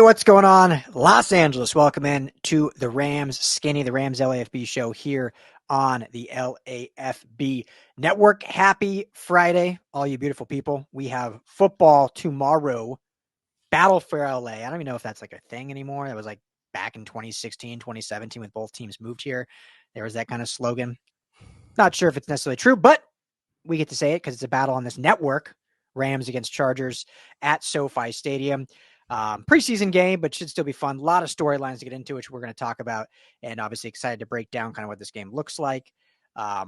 what's going on? Los Angeles, welcome in to the Rams Skinny, the Rams LAFB show here on the LAFB network. Happy Friday, all you beautiful people. We have football tomorrow. Battle for LA. I don't even know if that's like a thing anymore. That was like back in 2016, 2017 when both teams moved here. There was that kind of slogan. Not sure if it's necessarily true, but we get to say it because it's a battle on this network. Rams against Chargers at SoFi Stadium. Preseason game, but should still be fun. A lot of storylines to get into, which we're going to talk about, and obviously excited to break down kind of what this game looks like,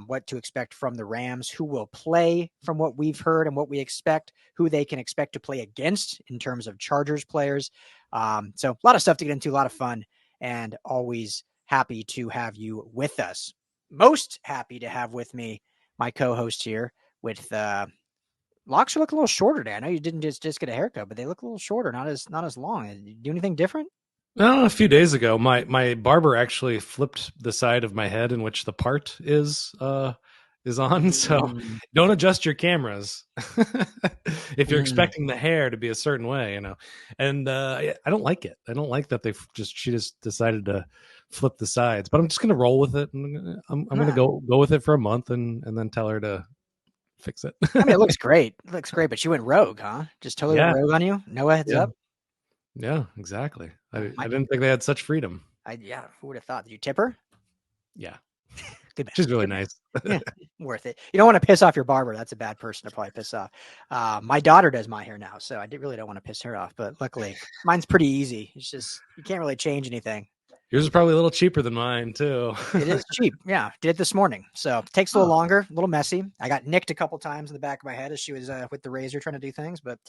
what to expect from the Rams, who will play from what we've heard and what we expect, who they can expect to play against in terms of Chargers players. So a lot of stuff to get into, a lot of fun, and always happy to have you with us. Most happy to have with me my co-host here with locks look a little shorter today. I know you didn't just get a haircut, but they look a little shorter, not as long. Did you do anything different? A few days ago, my barber actually flipped the side of my head in which the part is on. So don't adjust your cameras if you're expecting the hair to be a certain way, And I don't like it. I don't like that she just decided to flip the sides. But I'm just gonna roll with it. And I'm gonna go with it for a month and then tell her to fix it. I mean, it looks great. It looks great, but she went rogue, huh? Just totally went rogue on you. No heads up. Yeah, exactly. I didn't think they had such freedom. Who would have thought? Did you tip her? Yeah. Good. She's really nice. Yeah, worth it. You don't want to piss off your barber. That's a bad person to probably piss off. My daughter does my hair now, so I really don't want to piss her off. But luckily, mine's pretty easy. It's just you can't really change anything. Yours is probably a little cheaper than mine too. It is cheap. Yeah, did it this morning, so it takes a little longer, a little messy. I got nicked a couple times in the back of my head as she was with the razor trying to do things. But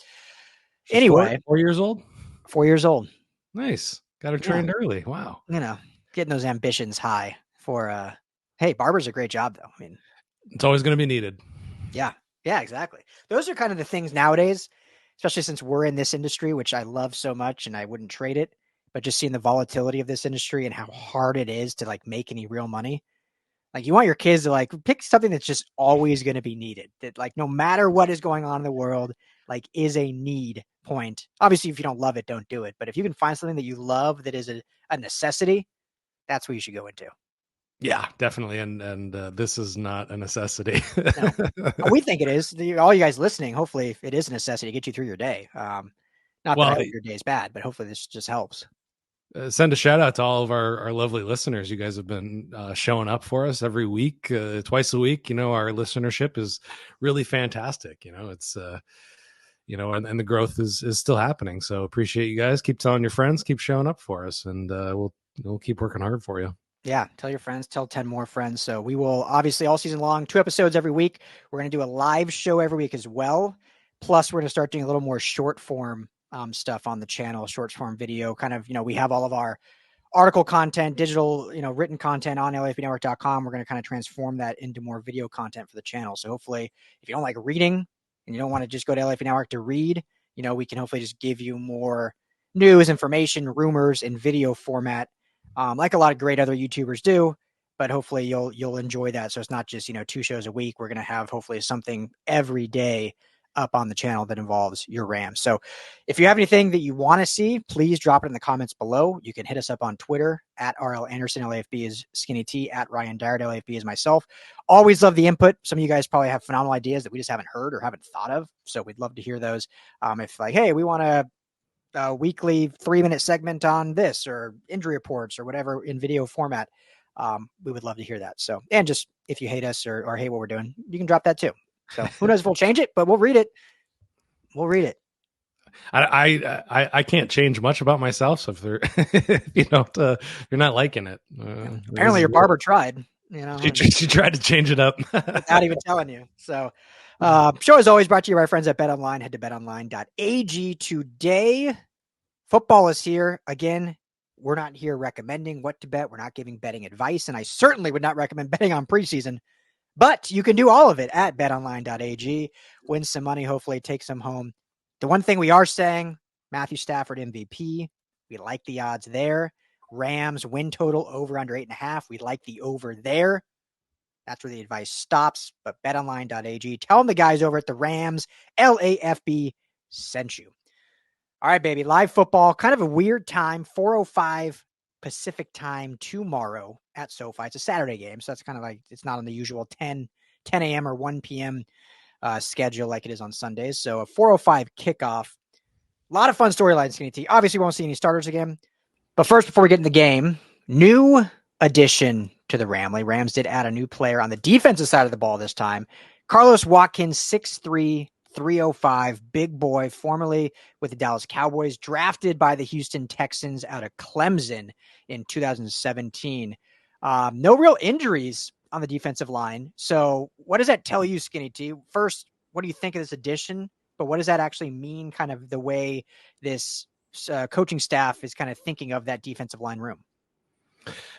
She's anyway, 4 years old. 4 years old. Nice. Got her trained early. Wow. Getting those ambitions high for. Hey, barber's a great job though. I mean, it's always going to be needed. Yeah, exactly. Those are kind of the things nowadays, especially since we're in this industry, which I love so much and I wouldn't trade it, but just seeing the volatility of this industry and how hard it is to like make any real money. Like you want your kids to like pick something that's just always going to be needed, that like no matter what is going on in the world, like is a need point. Obviously, if you don't love it, don't do it. But if you can find something that you love that is a necessity, that's what you should go into. Yeah, definitely. And this is not a necessity. No. We think it is. All you guys listening, hopefully it is a necessity to get you through your day. Not that I hope your day is bad, but hopefully this just helps. Send a shout out to all of our lovely listeners. You guys have been showing up for us every week, twice a week. Our listenership is really fantastic. It's and the growth is still happening. So appreciate you guys. Keep telling your friends, keep showing up for us, and we'll keep working hard for you. Yeah, tell your friends, tell 10 more friends. So we will obviously all season long, 2 episodes every week. We're going to do a live show every week as well. Plus, we're going to start doing a little more short form stuff on the channel, short form video. Kind of, we have all of our article content, digital, written content on LAFBnetwork.com. We're going to kind of transform that into more video content for the channel. So hopefully, if you don't like reading and you don't want to just go to LAFB Network to read, we can hopefully just give you more news, information, rumors in video format. Like a lot of great other YouTubers do, but hopefully you'll enjoy that. So it's not just, 2 shows a week. We're going to have hopefully something every day up on the channel that involves your Rams. So if you have anything that you want to see, please drop it in the comments below. You can hit us up on Twitter at RL Anderson, LAFB is Skinny T, at Ryan Dyer, LAFB is myself. Always love the input. Some of you guys probably have phenomenal ideas that we just haven't heard or haven't thought of. So we'd love to hear those. If like, hey, we want to weekly 3-minute segment on this or injury reports or whatever in video format, we would love to hear that. So, and just if you hate us or hate what we're doing, you can drop that too. So who knows if we'll change it, but we'll read it. I can't change much about myself. So if you're not liking it, apparently your barber tried, she tried to change it up without even telling you. So, show is always brought to you by our friends at BetOnline. Head to betonline.ag today. Football is here again. We're not here recommending what to bet. We're not giving betting advice, and I certainly would not recommend betting on preseason. But you can do all of it at betonline.ag. Win some money, hopefully take some home. The one thing we are saying, Matthew Stafford MVP. We like the odds there. Rams win total over under 8.5. We like the over there. That's where the advice stops. But betonline.ag. Tell them the guys over at the Rams LAFB sent you. All right, baby. Live football, kind of a weird time, 4:05 Pacific time tomorrow at SoFi. It's a Saturday game, so that's kind of like it's not on the usual 10 a.m. or 1 p.m. Schedule like it is on Sundays. So a 4:05 kickoff. A lot of fun storylines, Skinny T. Obviously, we won't see any starters again. But first, before we get in the game, new addition to the Ramley. Rams did add a new player on the defensive side of the ball this time. Carlos Watkins, 6'3", 305, big boy, formerly with the Dallas Cowboys, drafted by the Houston Texans out of Clemson in 2017. No real injuries on the defensive line. So what does that tell you, Skinny T? First, what do you think of this addition? But what does that actually mean, kind of the way this coaching staff is kind of thinking of that defensive line room?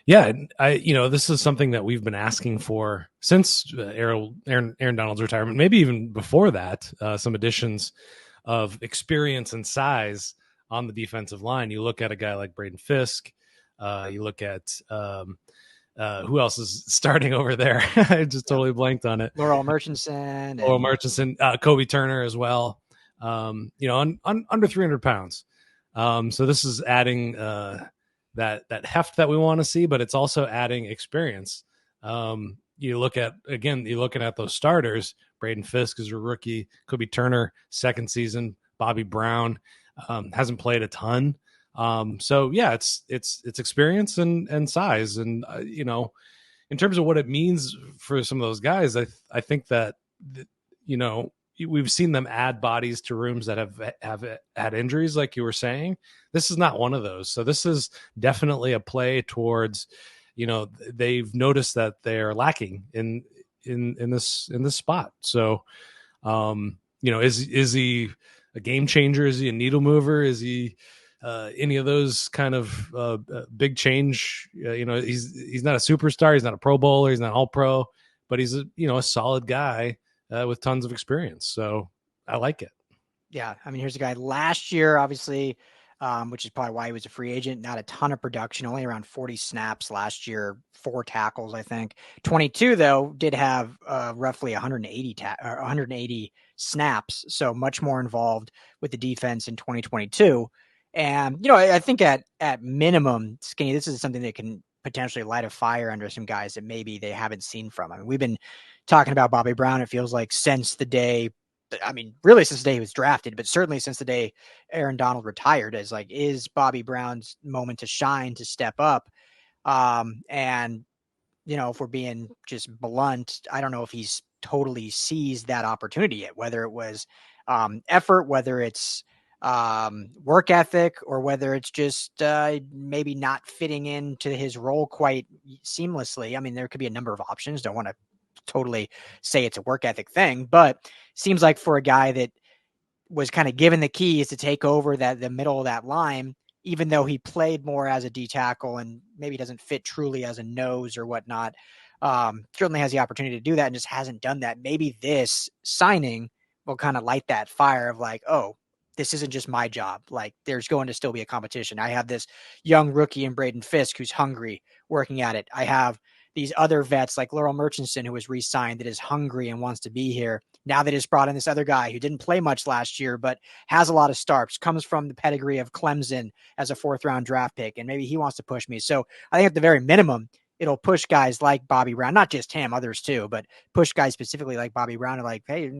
Yeah, this is something that we've been asking for since Aaron Donald's retirement, maybe even before that, some additions of experience and size on the defensive line. You look at a guy like Braden Fisk, you look at who else is starting over there? I just totally blanked on it. Laurel Murchison, Kobe Turner as well. Under 300 pounds. So this is adding that heft that we want to see, but it's also adding experience. You're looking at those starters. Braden Fisk is a rookie. Kobe Turner, second season. Bobby Brown hasn't played a ton. So yeah, it's experience and size. And, in terms of what it means for some of those guys, I think that, we've seen them add bodies to rooms that have had injuries, like you were saying. This is not one of those. So this is definitely a play towards, they've noticed that they're lacking in this spot. So, is he a game changer? Is he a needle mover? Is he any of those kind of big change? He's not a superstar. He's not a Pro Bowler. He's not All Pro, but he's a solid guy with tons of experience. So I like it. Yeah. I mean, here's a guy last year, obviously, which is probably why he was a free agent. Not a ton of production, only around 40 snaps last year, 4 tackles, I think. 22, though, did have roughly 180 snaps. So much more involved with the defense in 2022. And, I think at minimum, Skinny, this is something that can potentially light a fire under some guys that maybe they haven't seen from. I mean, we've been talking about Bobby Brown, it feels like, since the day he was drafted, but certainly since the day Aaron Donald retired, as like, is Bobby Brown's moment to shine, to step up. And, if we're being just blunt, I don't know if he's totally seized that opportunity yet, whether it was effort, whether it's work ethic, or whether it's just maybe not fitting into his role quite seamlessly. I mean, there could be a number of options. Don't want to totally say it's a work ethic thing, but seems like for a guy that was kind of given the keys to take over the middle of that line, even though he played more as a D tackle and maybe doesn't fit truly as a nose or whatnot, certainly has the opportunity to do that and just hasn't done that. Maybe this signing will kind of light that fire of like, oh, this isn't just my job. Like, there's going to still be a competition. I have this young rookie in Braden Fisk who's hungry, working at it. I have these other vets like Laurel Murchison, who was re-signed, that is hungry and wants to be here. Now that it's brought in this other guy who didn't play much last year, but has a lot of starts, comes from the pedigree of Clemson as a 4th-round draft pick, and maybe he wants to push me. So I think at the very minimum, it'll push guys like Bobby Brown, not just him, others too, but push guys specifically like Bobby Brown, like, hey,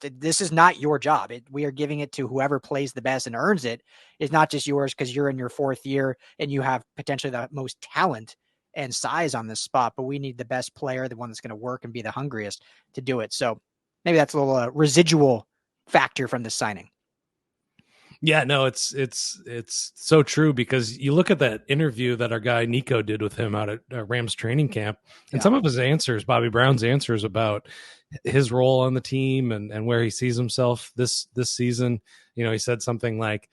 this is not your job. We are giving it to whoever plays the best and earns it. It's not just yours because you're in your 4th year and you have potentially the most talent and size on this spot, but we need the best player, the one that's going to work and be the hungriest to do it. So maybe that's a little residual factor from the signing. Yeah, no, it's so true, because you look at that interview that our guy Nico did with him out at Rams training camp, and some of his answers, Bobby Brown's answers about his role on the team and where he sees himself this season. He said something like,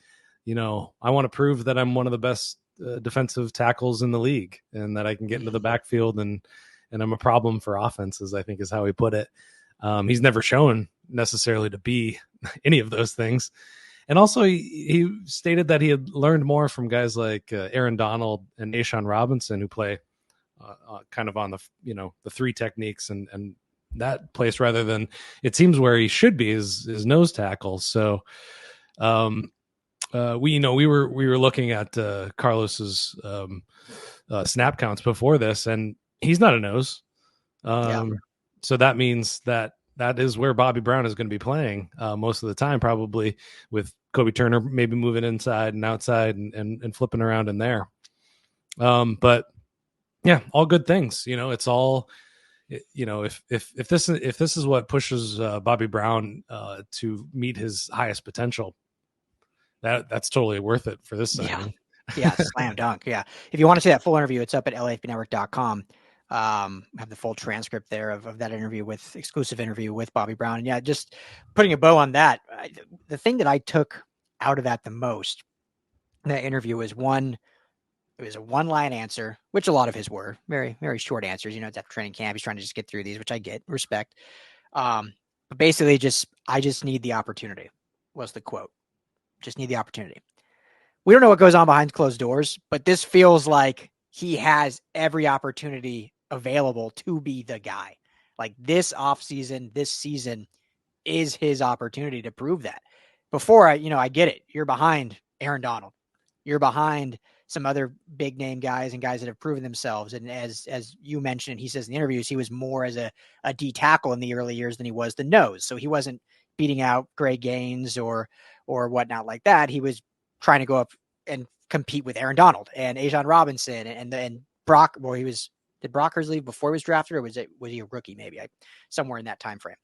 I want to prove that I'm one of the best defensive tackles in the league, and that I can get into the backfield and I'm a problem for offenses, I think is how he put it. He's never shown necessarily to be any of those things. And also he stated that he had learned more from guys like Aaron Donald and N'Shawn Robinson, who play kind of on the 3 techniques and that place, rather than, it seems, where he should be is nose tackle. So we were looking at Carlos's snap counts before this, and he's not a nose. So that means that is where Bobby Brown is going to be playing most of the time, probably, with Kobe Turner maybe moving inside and outside and flipping around in there. But yeah, all good things. It's all, if this is what pushes Bobby Brown to meet his highest potential, that's totally worth it for this signing. Yeah, slam dunk. Yeah. If you want to see that full interview, it's up at LAFBnetwork.com. Have the full transcript there of that exclusive interview with Bobby Brown. And yeah, just putting a bow on that. The thing that I took out of that the most, that interview, was it was a one-line answer, which a lot of his were very, very short answers. It's after training camp. He's trying to just get through these, which I get, respect. But basically I just need the opportunity was the quote. Just need the opportunity. We don't know what goes on behind closed doors, but this feels like he has every opportunity available to be the guy. Like this offseason, this season is his opportunity to prove that. Before I get it. You're behind Aaron Donald. You're behind some other big name guys and guys that have proven themselves. And as you mentioned, he says in the interviews, he was more as a D tackle in the early years than he was the nose. So he wasn't beating out Greg Gaines or whatnot like that. He was trying to go up and compete with Aaron Donald and Ajon Robinson and Brock. Well, did Brockers leave before he was drafted, or was he a rookie? Maybe somewhere in that time frame.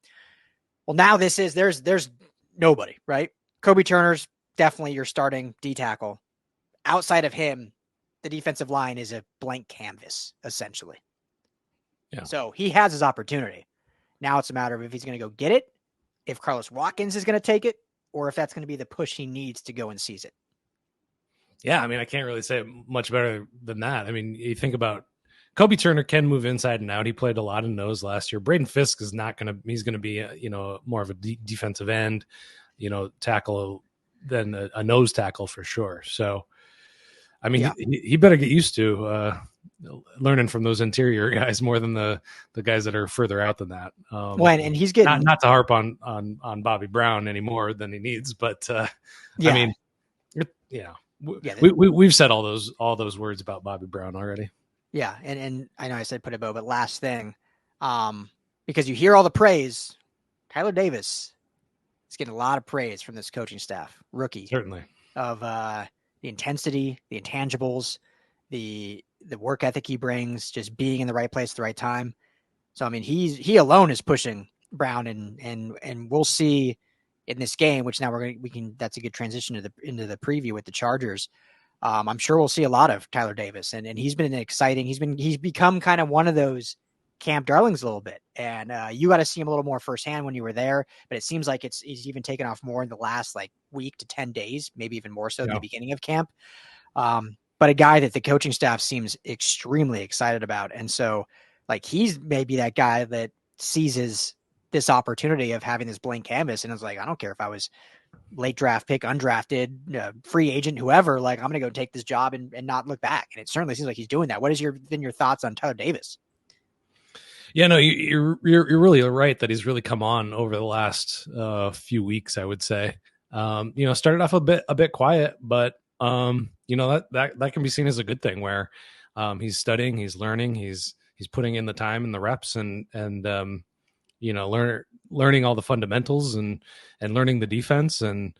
Well, now there's nobody, right? Kobe Turner's definitely your starting D tackle. Outside of him, the defensive line is a blank canvas, essentially. Yeah. So he has his opportunity. Now it's a matter of if he's going to go get it, if Carlos Watkins is going to take it, or if that's going to be the push he needs to go and seize it. Yeah, I mean, I can't really say it much better than that. I mean, you think about Kobe Turner can move inside and out. He played a lot of nose last year. Braden Fisk is not going to, he's going to be, more of a defensive end, tackle than a nose tackle for sure. So, I mean, he better get used to learning from those interior guys more than the guys that are further out than that. And he's getting not to harp on Bobby Brown any more than he needs, but I mean, we've said all those words about Bobby Brown already. Yeah, and I know I said put a bow, but last thing, because you hear all the praise, Tyler Davis is getting a lot of praise from this coaching staff, rookie, certainly, of the intensity, the intangibles, the work ethic he brings, just being in the right place at the right time. So I mean, he alone is pushing Brown, and we'll see in this game, which now that's a good transition into the preview with the Chargers. I'm sure we'll see a lot of Tyler Davis, and he's been exciting. He's become kind of one of those camp darlings a little bit, and you got to see him a little more firsthand when you were there. But it seems like he's even taken off more in the last week to 10 days, maybe even more so in the beginning of camp. But a guy that the coaching staff seems extremely excited about, and so he's maybe that guy that seizes this opportunity of having this blank canvas, and it's I don't care if I was late draft pick, undrafted, free agent, whoever, I'm going to go take this job and not look back. And it certainly seems like he's doing that. What has been your thoughts on Tyler Davis? Yeah, no, you're really right that he's really come on over the last few weeks, I would say. Started off a bit quiet, but that can be seen as a good thing where he's studying, he's learning, he's putting in the time and the reps and learning all the fundamentals and learning the defense. And,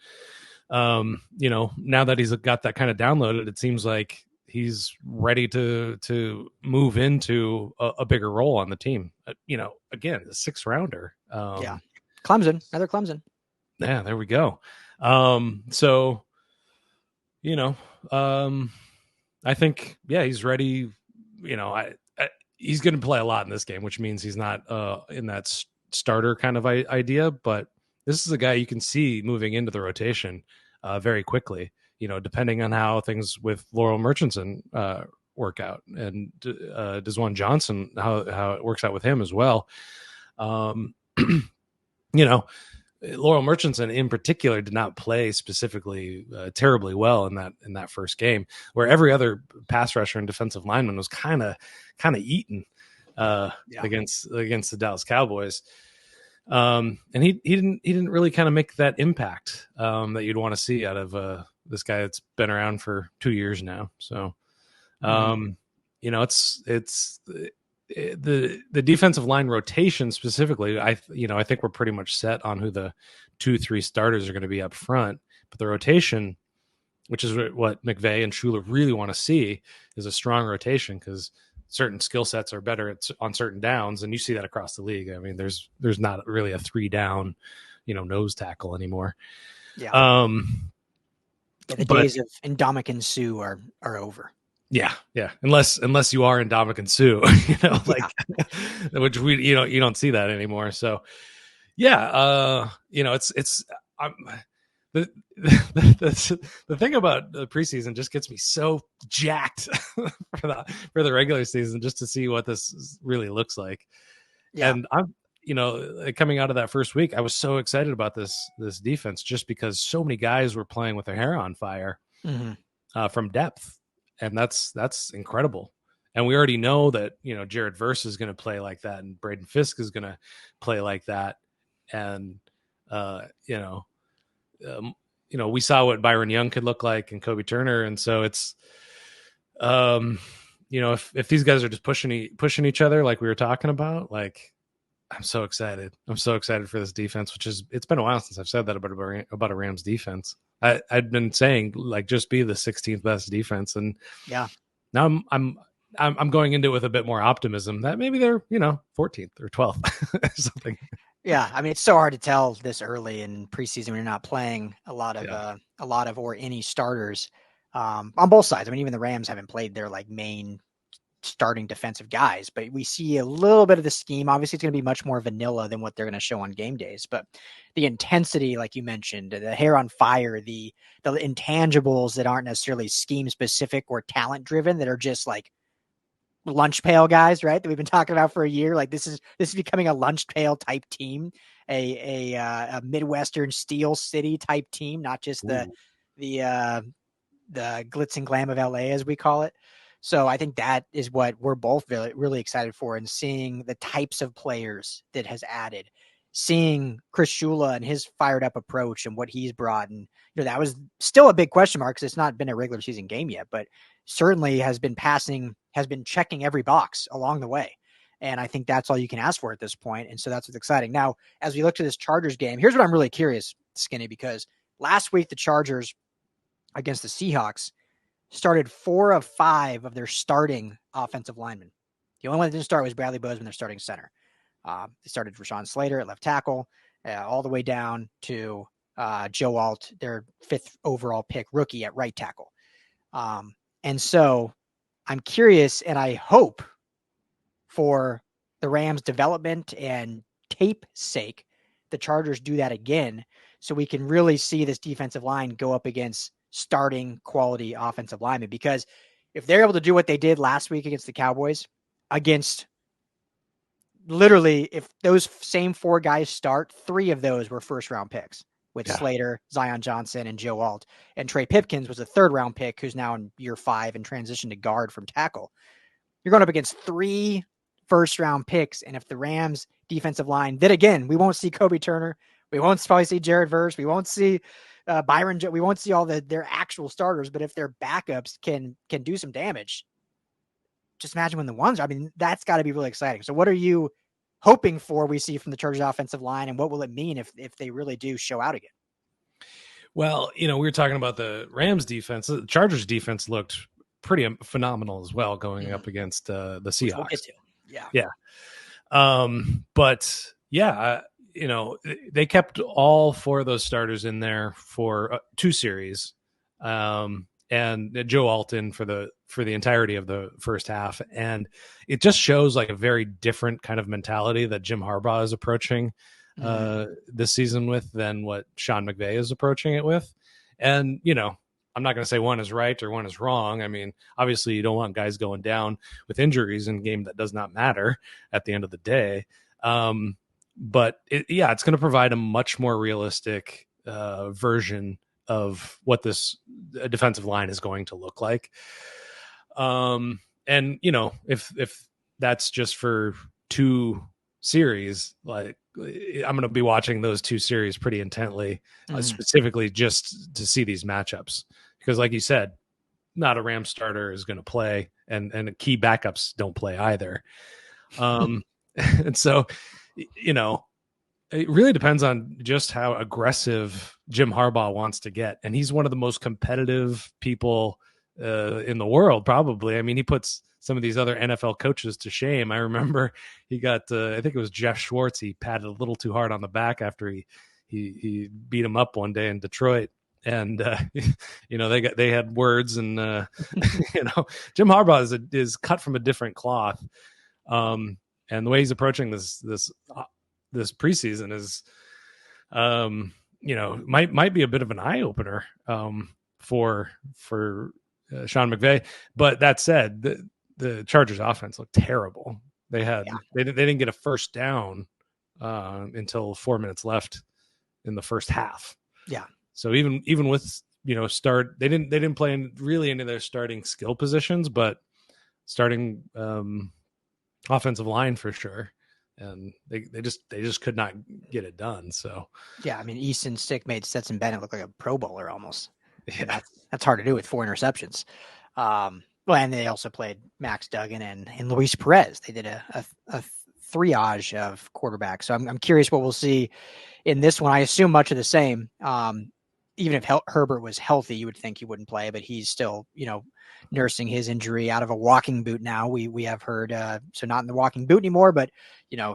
now that he's got that kind of downloaded, it seems like he's ready to move into a bigger role on the team. Again, the 6th rounder. Clemson, another Clemson. Yeah, there we go. I think, he's ready. He's going to play a lot in this game, which means he's not in that starter kind of idea, but this is a guy you can see moving into the rotation very quickly, depending on how things with Laurel Murchison work out, and Desjuan Johnson, how it works out with him as well. Laurel Murchison in particular did not play specifically terribly well in that first game, where every other pass rusher and defensive lineman was kind of eaten against the Dallas Cowboys. And he didn't really kind of make that impact that you'd want to see out of this guy that's been around for 2 years now. So, it's the defensive line rotation specifically. I think we're pretty much set on who the 2-3 starters are going to be up front, but the rotation, which is what McVay and Shula really want to see, is a strong rotation, because certain skill sets are better on certain downs, and you see that across the league. I mean, there's not really a 3-down, nose tackle anymore. Yeah. The days of Ndamukong Suh are over. Yeah. Unless you are Ndamukong Suh, which you don't see that anymore. So, yeah, it's the thing about the preseason just gets me so jacked for the regular season, just to see what this really looks like. Yeah. And I'm, coming out of that first week, I was so excited about this defense, just because so many guys were playing with their hair on fire from depth, and that's incredible. And we already know that Jared Verse is going to play like that, and Braden Fisk is going to play like that, and we saw what Byron Young could look like and Kobe Turner. And so it's, if these guys are just pushing each other, like we were talking about, like, I'm so excited. I'm so excited for this defense, it's been a while since I've said that about a Rams defense. I'd been saying, like, just be the 16th best defense. And yeah, now I'm going into it with a bit more optimism that maybe they're, 14th or 12th or something. Yeah, I mean, it's so hard to tell this early in preseason when you're not playing a lot of or any starters on both sides. I mean, even the Rams haven't played their like main starting defensive guys, but we see a little bit of the scheme. Obviously, it's going to be much more vanilla than what they're going to show on game days, but the intensity, like you mentioned, the hair on fire, the intangibles that aren't necessarily scheme specific or talent driven, that are just like lunch pail guys, right? That we've been talking about for a year. Like this is becoming a lunch pail type team, a Midwestern Steel City type team, not just the glitz and glam of LA, as we call it. So I think that is what we're both really, really excited for, and seeing the types of players that has added, seeing Chris Shula and his fired up approach and what he's brought. And, that was still a big question mark, because it's not been a regular season game yet, but certainly has been checking every box along the way. And I think that's all you can ask for at this point. And so that's what's exciting. Now, as we look to this Chargers game, here's what I'm really curious, Skinny, because last week the Chargers against the Seahawks started 4 of 5 of their starting offensive linemen. The only one that didn't start was Bradley Bozeman, their starting center. They started Rashawn Slater at left tackle, all the way down to Joe Alt, their 5th overall pick rookie, at right tackle. And so I'm curious, and I hope for the Rams' development and tape sake, the Chargers do that again, so we can really see this defensive line go up against starting quality offensive linemen. Because if they're able to do what they did last week against the Cowboys, against literally, if those same 4 guys start, 3 of those were first-round picks, with Slater, Zion Johnson, and Joe Alt. And Trey Pipkins was a 3rd-round pick who's now in year 5 and transitioned to guard from tackle. You're going up against 3 first-round picks, and if the Rams defensive line, then again, we won't see Kobe Turner, we won't probably see Jared Verse, we won't see Byron, we won't see all their actual starters, but if their backups can do some damage, just imagine when the ones, I mean, that's got to be really exciting. So what are you hoping for we see from the Chargers offensive line, and what will it mean if they really do show out again? Well, we were talking about the Rams defense. The Chargers defense looked pretty phenomenal as well, going up against the Seahawks. We'll get to. But yeah, they kept all 4 of those starters in there for 2 series, and Joe Alton for the entirety of the first half. And it just shows like a very different kind of mentality that Jim Harbaugh is approaching this season with than what Sean McVay is approaching it with. And, I'm not going to say one is right or one is wrong. I mean, obviously you don't want guys going down with injuries in a game that does not matter at the end of the day. But it's going to provide a much more realistic version of what this defensive line is going to look like. And if that's just for 2 series, like, I'm going to be watching those two series pretty intently, specifically just to see these matchups. Because like you said, not a Rams starter is going to play, and key backups don't play either. And so, it really depends on just how aggressive Jim Harbaugh wants to get. And he's one of the most competitive people in the world, probably. I mean, he puts some of these other NFL coaches to shame. I remember he got, I think it was Jeff Schwartz. He patted a little too hard on the back after he beat him up one day in Detroit. And, they had words, and, Jim Harbaugh is cut from a different cloth. And the way he's approaching this preseason is, might be a bit of an eye opener for Sean McVay. But that said, the Chargers offense looked terrible. They didn't get a first down until 4 minutes left in the first half. Yeah. So even with they didn't play in really any of their starting skill positions, but starting offensive line for sure. And they just could not get it done. So yeah, I mean, Easton Stick made Stetson Bennett look like a Pro Bowler almost. Yeah. That's hard to do with 4 interceptions. Well, and they also played Max Duggan and Luis Perez. They did a triage of quarterbacks. So I'm curious what we'll see in this one. I assume much of the same. Even if Herbert was healthy, you would think he wouldn't play, but he's still, nursing his injury out of a walking boot now. We have heard, so not in the walking boot anymore, but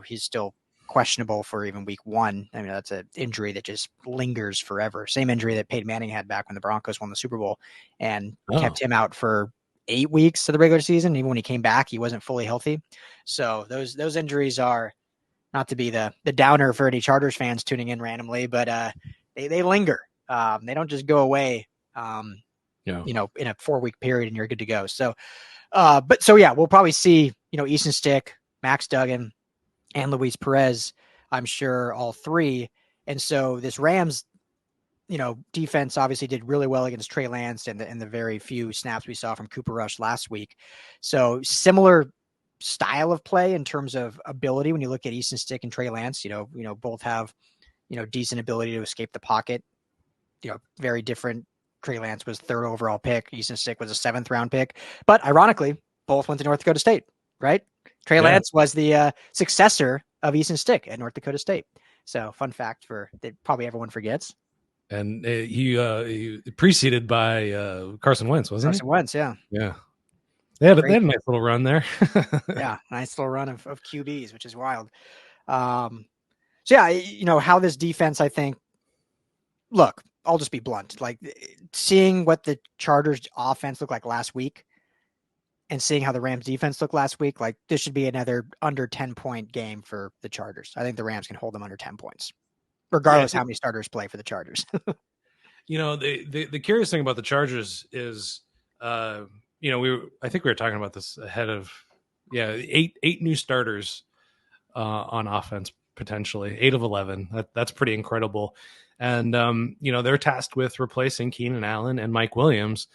he's still questionable for even week 1. I mean, that's an injury that just lingers forever. Same injury that Peyton Manning had back when the Broncos won the Super Bowl and kept him out for 8 weeks of the regular season. Even when he came back, he wasn't fully healthy. So those injuries are, not to be the downer for any Chargers fans tuning in randomly, but they linger. They don't just go away, in a 4-week period and you're good to go. So, we'll probably see, Easton Stick, Max Duggan, and Luis Perez, I'm sure all 3. And so this Rams, defense obviously did really well against Trey Lance and the very few snaps we saw from Cooper Rush last week. So similar style of play in terms of ability. When you look at Easton Stick and Trey Lance, both have, decent ability to escape the pocket. Very different. Trey Lance was 3rd overall pick. Easton Stick was a 7th round pick. But ironically, both went to North Dakota State, right? Trey Lance was the successor of Easton Stick at North Dakota State. So fun fact that probably everyone forgets. And he preceded by Carson Wentz, wasn't he? Carson Wentz, yeah. Yeah. They had a nice little run there. Yeah, nice little run of QBs, which is wild. How this defense, I think, look, I'll just be blunt. Like seeing what the Chargers offense looked like last week and seeing how the Rams defense looked last week, like this should be another under 10-point game for the Chargers. I think the Rams can hold them under 10 points, regardless how many starters play for the Chargers. The curious thing about the Chargers is, I think we were talking about this ahead of, 8 new starters on offense, potentially 8 of 11. That's pretty incredible. And, they're tasked with replacing Keenan Allen and Mike Williams.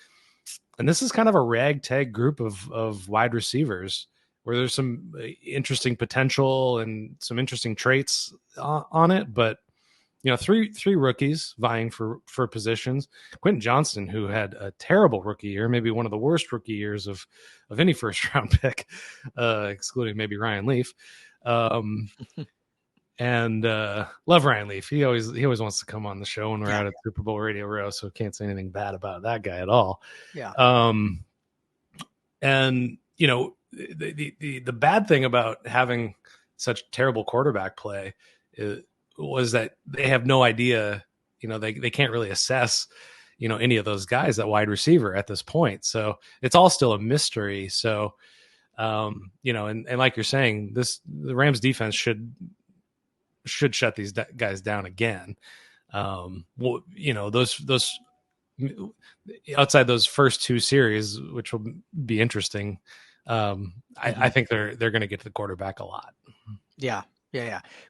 And this is kind of a ragtag group of wide receivers where there's some interesting potential and some interesting traits on it. But, three rookies vying for positions. Quentin Johnston, who had a terrible rookie year, maybe one of the worst rookie years of any first round pick, excluding maybe Ryan Leaf. And love Ryan Leaf. He always wants to come on the show when we're out at Super Bowl Radio Row, so can't say anything bad about that guy at all. Yeah. And the bad thing about having such terrible quarterback play was that they have no idea. They can't really assess any of those guys at wide receiver at this point. So it's all still a mystery. So and like you're saying, the Rams defense should shut these guys down again. Those outside those first 2 series, which will be interesting. I think they're going to get to the quarterback a lot. Yeah.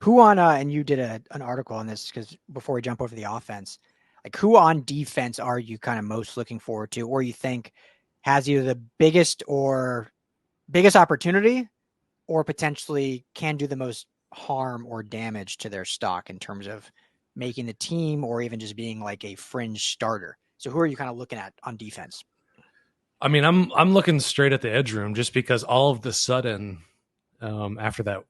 Who on, and you did an article on this, because before we jump over the offense, like who on defense are you kind of most looking forward to, or you think has either the biggest opportunity or potentially can do the most harm or damage to their stock in terms of making the team or even just being like a fringe starter. So who are you kind of looking at on defense? I mean, I'm looking straight at the edge room just because all of the sudden, after that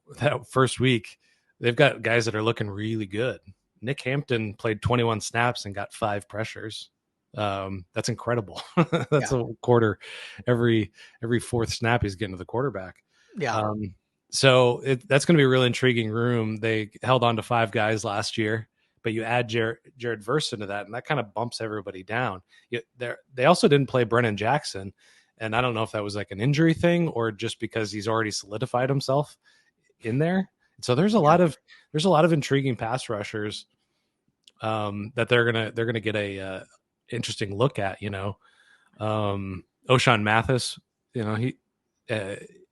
first week, they've got guys that are looking really good. Nick Hampton played 21 snaps and got 5 pressures. That's incredible. That's a quarter every fourth snap he's getting to the quarterback. Yeah. So that's going to be a really intriguing room. They held on to 5 guys last year, but you add Jared Verse into that, and that kind of bumps everybody down. They also didn't play Brennan Jackson, and I don't know if that was like an injury thing or just because he's already solidified himself in there. So there's a lot of intriguing pass rushers that they're gonna get a interesting look at. O'Shawn Mathis, he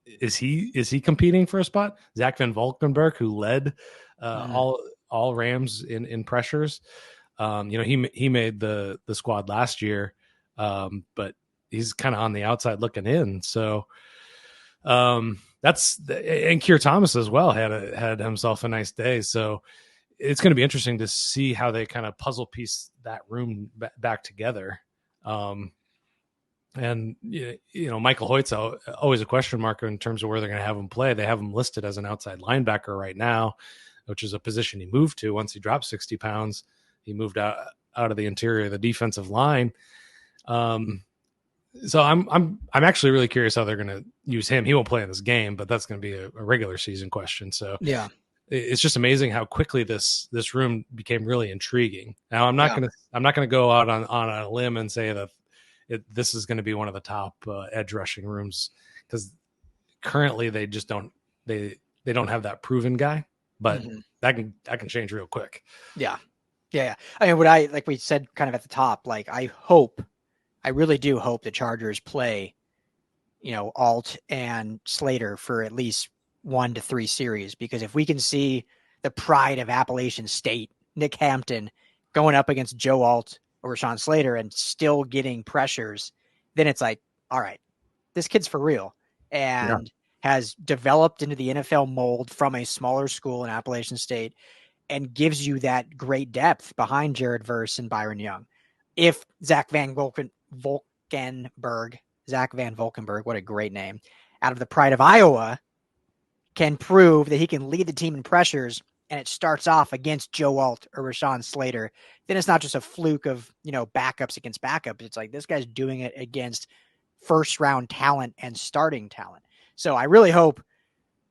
is he competing for a spot? Zach Van Valkenburg, who led all Rams in pressures. He made the squad last year, but he's kind of on the outside looking in. So and Keir Thomas as well had himself a nice day. So it's going to be interesting to see how they kind of puzzle piece that room back together. And Michael Hoyt's always a question mark in terms of where they're going to have him play. They have him listed as an outside linebacker right now, which is a position he moved to once he dropped 60 pounds. He moved out of the interior of the defensive line. So I'm actually really curious how they're going to use him. He won't play in this game, but that's going to be a regular season question. So yeah, it's just amazing how quickly this room became really intriguing. Now I'm not going to go out on a limb and say that this is going to be one of the top edge rushing rooms, because currently they just don't have that proven guy, but that can change real quick. Yeah. I mean, like we said kind of at the top, like I really do hope the Chargers play, Alt and Slater for at least 1 to 3 series, because if we can see the pride of Appalachian State, Nick Hampton, going up against Joe Alt or Rashawn Slater and still getting pressures, then it's like, all right, this kid's for real and has developed into the NFL mold from a smaller school in Appalachian State and gives you that great depth behind Jared Verse and Byron Young. If Zach Van Valkenburg, what a great name, out of the Pride of Iowa, can prove that he can lead the team in pressures, and it starts off against Joe Alt or Rashawn Slater, then it's not just a fluke of, backups against backups. It's like this guy's doing it against first-round talent and starting talent. So I really hope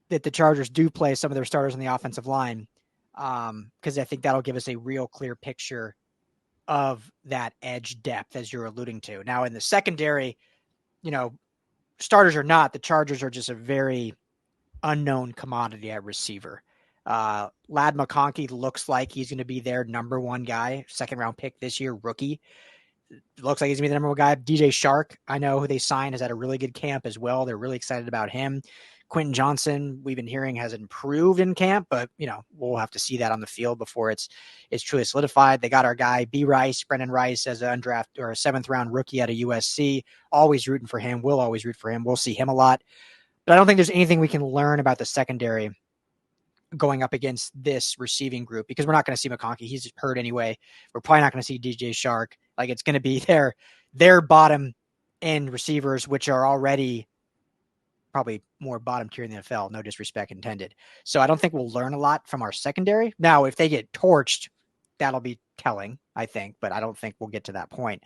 that the Chargers do play some of their starters on the offensive line, because I think that'll give us a real clear picture of that edge depth, as you're alluding to. Now, in the secondary, starters or not, the Chargers are just a very unknown commodity at receiver. Lad McConkey looks like he's going to be their number 1 guy, 2nd round pick this year, rookie. Looks like he's going to be the number 1 guy. DJ Shark, I know who they signed, has had a really good camp as well. They're really excited about him. Quentin Johnson, we've been hearing, has improved in camp, but we'll have to see that on the field before it's truly solidified. They got our guy Brennan Rice, as an undrafted or a 7th round rookie out of USC. Always rooting for him. We'll always root for him. We'll see him a lot, but I don't think there's anything we can learn about the secondary going up against this receiving group, because we're not going to see McConkey. He's hurt anyway. We're probably not going to see DJ Shark. Like, it's going to be their bottom end receivers, which are already probably more bottom tier in the NFL, no disrespect intended. So I don't think we'll learn a lot from our secondary. Now, if they get torched, that'll be telling, I think, but I don't think we'll get to that point.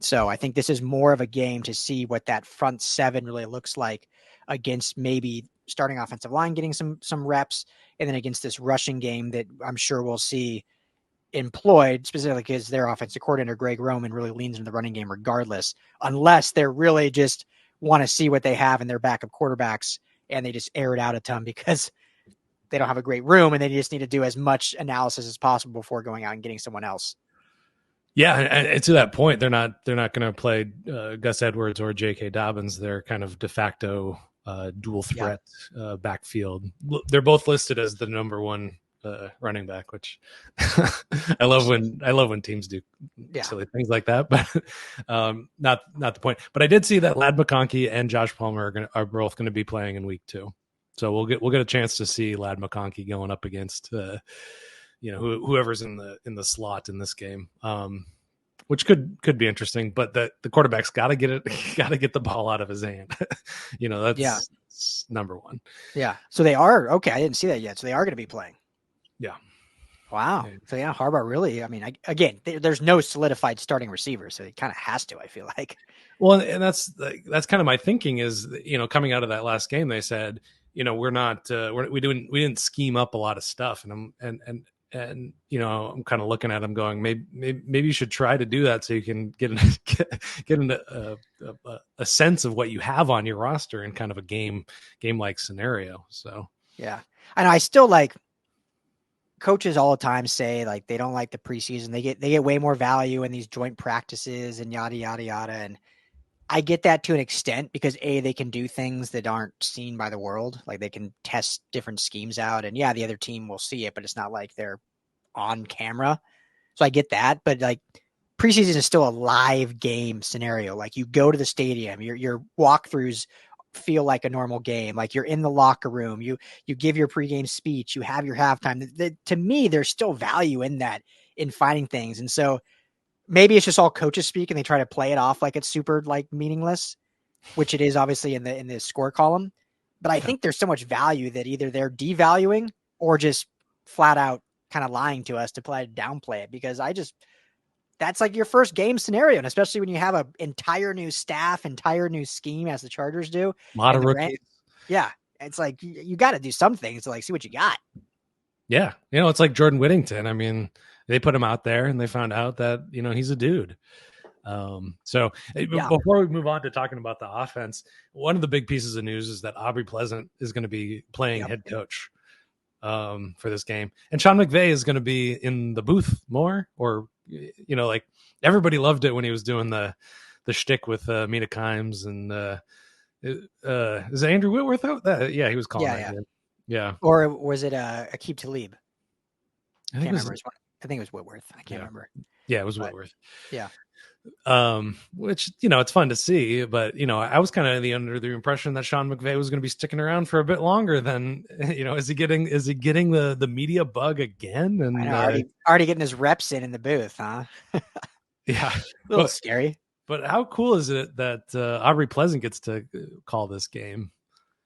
So I think this is more of a game to see what that front 7 really looks like against maybe starting offensive line getting some reps, and then against this rushing game that I'm sure we'll see employed, specifically because their offensive coordinator, Greg Roman, really leans into the running game regardless, unless they're really just want to see what they have in their backup quarterbacks and they just air it out a ton because they don't have a great room and they just need to do as much analysis as possible before going out and getting someone else. Yeah, and to that point, they're not going to play Gus Edwards or J.K. Dobbins. They're kind of de facto dual threat backfield. They're both listed as the number 1 running back, which I love when teams do silly things like that. But not the point. But I did see that Lad McConkey and Josh Palmer are both going to be playing in week 2. So we'll get a chance to see Lad McConkey going up against whoever's in the slot in this game, which could be interesting. But the quarterback's got to get the ball out of his hand. That's number one. Yeah. So they are okay. I didn't see that yet. So they are going to be playing. Yeah. Wow. Yeah. So yeah, Harbaugh really. I mean, there's no solidified starting receiver, so he kind of has to. I feel like. Well, and that's kind of my thinking is, coming out of that last game, they said, we're not we didn't scheme up a lot of stuff, and I'm kind of looking at them going, maybe you should try to do that so you can get a sense of what you have on your roster in kind of a game like scenario. So yeah, and I still like. Coaches all the time say like they don't like the preseason. They get way more value in these joint practices and yada yada yada. And I get that to an extent because they can do things that aren't seen by the world. Like they can test different schemes out, and yeah, the other team will see it, but it's not like they're on camera. So I get that, but like preseason is still a live game scenario. Like you go to the stadium, your walkthroughs feel like a normal game. Like you're in the locker room, you give your pregame speech, you have your halftime. To me, there's still value in that, in finding things. And so maybe it's just all coaches speak and they try to play it off like it's super like meaningless, which it is obviously in the score column. But I think there's so much value that either they're devaluing or just flat out kind of lying to us to downplay it, because that's like your first game scenario. And especially when you have an entire new staff, entire new scheme as the Chargers do. A lot of rookies. Yeah. It's like, you got to do some things to like see what you got. Yeah. It's like Jordan Whittington. I mean, they put him out there and they found out that, he's a dude. So before we move on to talking about the offense, one of the big pieces of news is that Aubrey Pleasant is going to be playing head coach for this game. And Sean McVay is going to be in the booth more, or, like everybody loved it when he was doing the shtick with Mina Kimes and is it Andrew Whitworth out? Yeah, he was calling that game. Yeah. Or was it Aqib Talib? I think it was Whitworth. I can't remember. Yeah, it was Whitworth. Yeah. Which, it's fun to see, but, I was kind of under the impression that Sean McVay was going to be sticking around for a bit longer than, is he getting the media bug again? And already getting his reps in the booth, huh? Yeah. A little scary. But how cool is it that Aubrey Pleasant gets to call this game?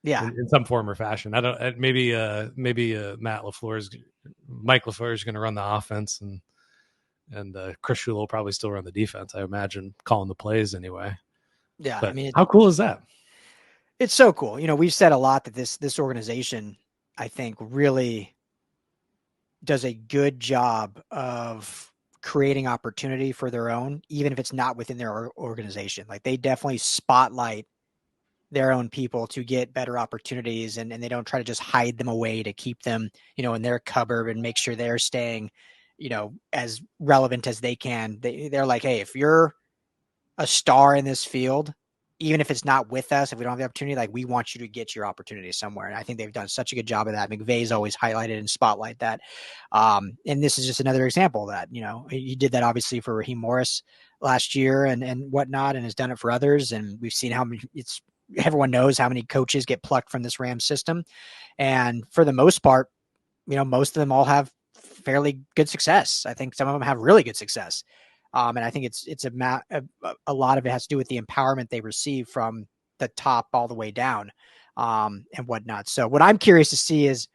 Yeah, in some form or fashion. I don't. Maybe Mike LaFleur is going to run the offense, and Chris Shula will probably still run the defense. I imagine, calling the plays anyway. Yeah, but how cool is that? It's so cool. We've said a lot that this organization, I think, really does a good job of creating opportunity for their own, even if it's not within their organization. Like they definitely spotlight their own people to get better opportunities, and they don't try to just hide them away to keep them, in their cupboard and make sure they're staying, as relevant as they can. They're like, hey, if you're a star in this field, even if it's not with us, if we don't have the opportunity, like we want you to get your opportunity somewhere. And I think they've done such a good job of that. McVay's always highlighted and spotlight that. And this is just another example of that. He did that obviously for Raheem Morris last year and whatnot, and has done it for others. And we've seen how everyone knows how many coaches get plucked from this Rams system. And for the most part, most of them all have fairly good success. I think some of them have really good success. And I think it's a lot of it has to do with the empowerment they receive from the top all the way down, and whatnot. So what I'm curious to see is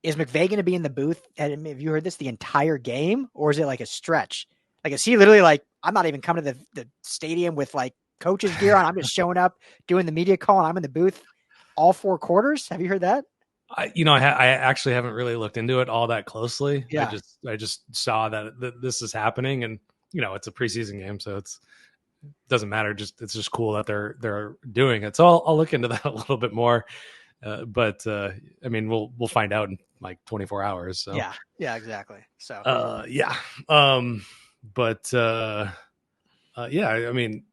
McVay going to be in the booth? And have you heard this the entire game, or is it like a stretch? Like, is he literally like, I'm not even coming to the stadium with like coach's gear on. I'm just showing up, doing the media call, and I'm in the booth all 4 quarters. Have you heard that? I actually haven't really looked into it all that closely. Yeah. I just saw that this is happening, and it's a preseason game, so it doesn't matter. It's just cool that they're doing it. So I'll look into that a little bit more. But I mean, we'll find out in like 24 hours. So yeah, exactly. So yeah. But yeah, I mean,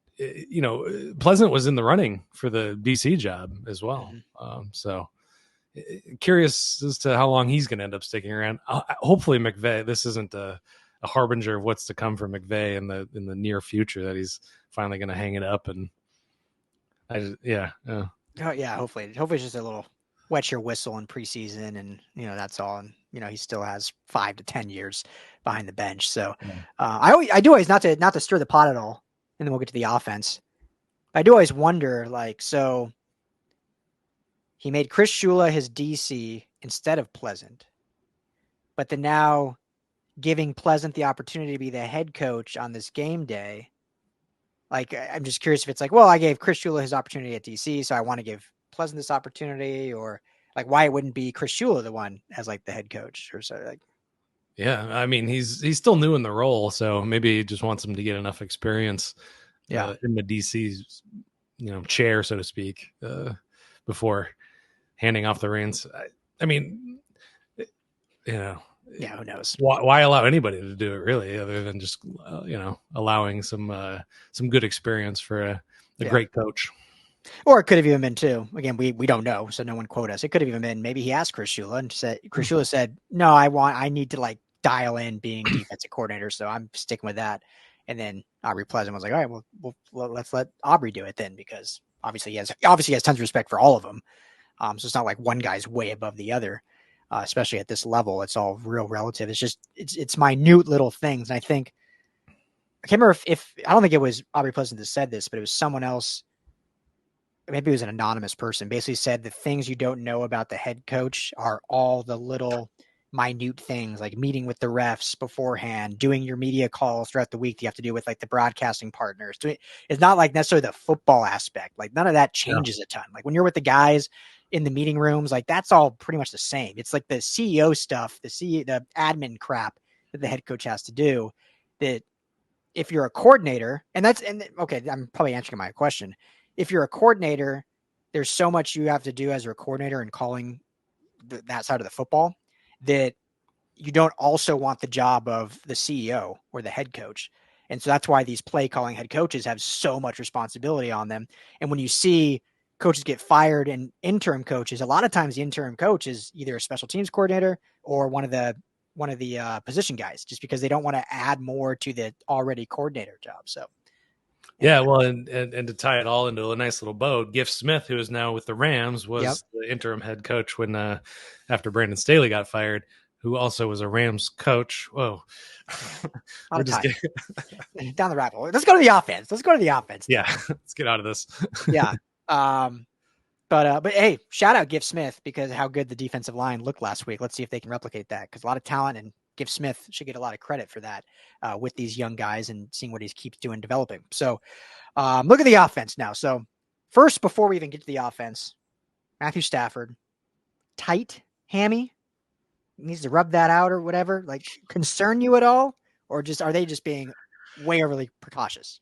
Pleasant was in the running for the BC job as well. Mm-hmm. So curious as to how long he's going to end up sticking around. Hopefully McVay, this isn't a harbinger of what's to come for McVay in the near future, that he's finally going to hang it up. And hopefully it's just a little wet your whistle in preseason, and that's all. And he still has 5 to 10 years behind the bench. So I do always, not to stir the pot at all, and then we'll get to the offense. I do always wonder, like, so he made Chris Shula his DC instead of Pleasant, but then now giving Pleasant the opportunity to be the head coach on this game day. Like, I'm just curious if it's like, well, I gave Chris Shula his opportunity at DC, so I want to give Pleasant this opportunity, or like why it wouldn't be Chris Shula the one as like the head coach or so. Like, Yeah, I mean he's still new in the role, so maybe he just wants him to get enough experience in the DC's chair, so to speak, before handing off the reins. I mean, yeah, who knows? Why allow anybody to do it, really, other than just allowing some good experience for a great coach. Or it could have even been too. Again, we don't know, so no one quote us. It could have even been maybe he asked Chris Shula and Chris Shula said, "No, I need to like dial in being defensive coordinator, so I'm sticking with that." And then Aubrey Pleasant was like, "All right, well, let's let Aubrey do it then," because obviously he has tons of respect for all of them. So it's not like one guy's way above the other, especially at this level. It's all real relative. It's just it's minute little things. And I think I can't remember if I don't think it was Aubrey Pleasant that said this, but it was someone else. Maybe it was an anonymous person, basically said the things you don't know about the head coach are all the little minute things, like meeting with the refs beforehand, doing your media calls throughout the week. You have to do with like the broadcasting partners. It's not like necessarily the football aspect. Like none of that changes a ton. Like when you're with the guys in the meeting rooms, like that's all pretty much the same. It's like the CEO stuff, the admin crap that the head coach has to do, that if you're a coordinator, okay, I'm probably answering my question. If you're a coordinator, there's so much you have to do as a coordinator in calling that side of the football that you don't also want the job of the CEO or the head coach. And so that's why these play calling head coaches have so much responsibility on them. And when you see coaches get fired and interim coaches, a lot of times the interim coach is either a special teams coordinator or one of the position guys, just because they don't want to add more to the already coordinator job. So yeah, well, and to tie it all into a nice little bow, Giff Smith, who is now with the Rams, was the interim head coach when after Brandon Staley got fired, who also was a Rams coach. Whoa, we're just getting down the rabbit hole. Let's go to the offense. Yeah, let's get out of this. Yeah. But hey, shout out Giff Smith, because of how good the defensive line looked last week. Let's see if they can replicate that, because a lot of talent, and Giff Smith should get a lot of credit for that with these young guys and seeing what he keeps doing, developing. So look at the offense now. So first, before we even get to the offense, Matthew Stafford, tight hammy, needs to rub that out or whatever. Like, concern you at all, or are they just being way overly precautious?